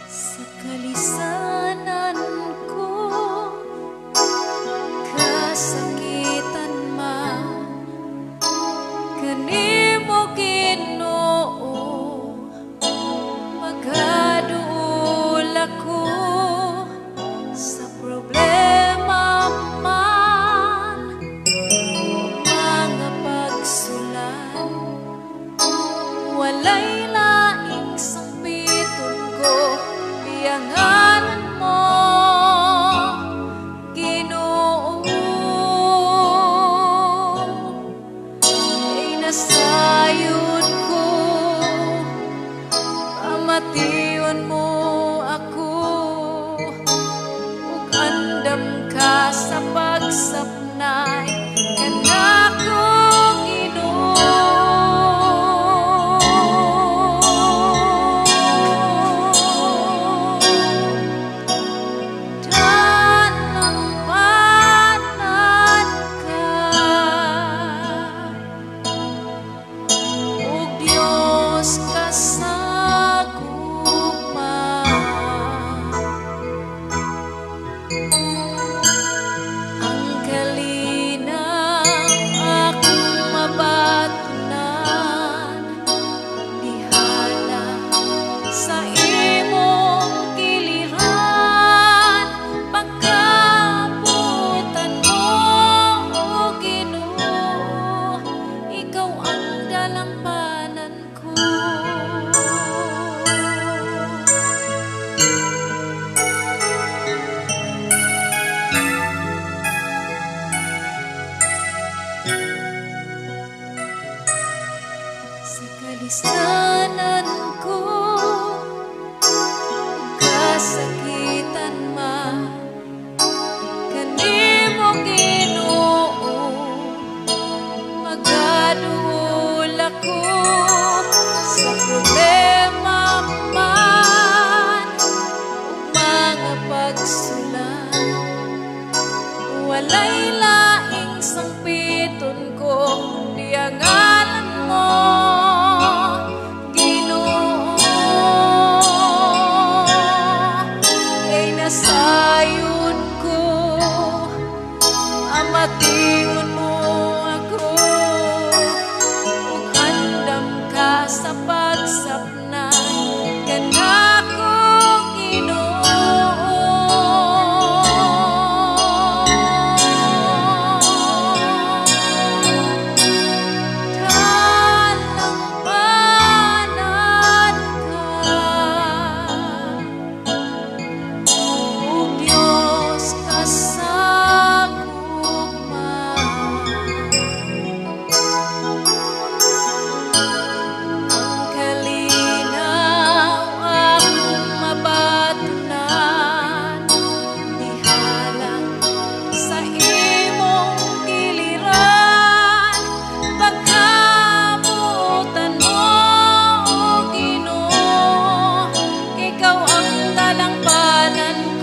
Sa kalisanan ko, kasakitan man, kanimo Ginoo, magaduol ako sa problema man, mga pagsulan, walay laing sangpiton ko. Biyanganan mo, Ginoo, ay nasayod ko, pamatiwan mo ako, ug andam ka sa pagsapnay kanako, Ginoo. Sa kalisanan ko, kasakitan man, kanimo Ginoo, magaduol ako sa problema man, ug mga pagsulan, walay laing sangpiton ko, biyanganan mo, Ginoo, ay nasayod ko, amatiwan mo ako, ug andam ka sa pagsapnay kanako, Ginoo. Ikaw ang talang panan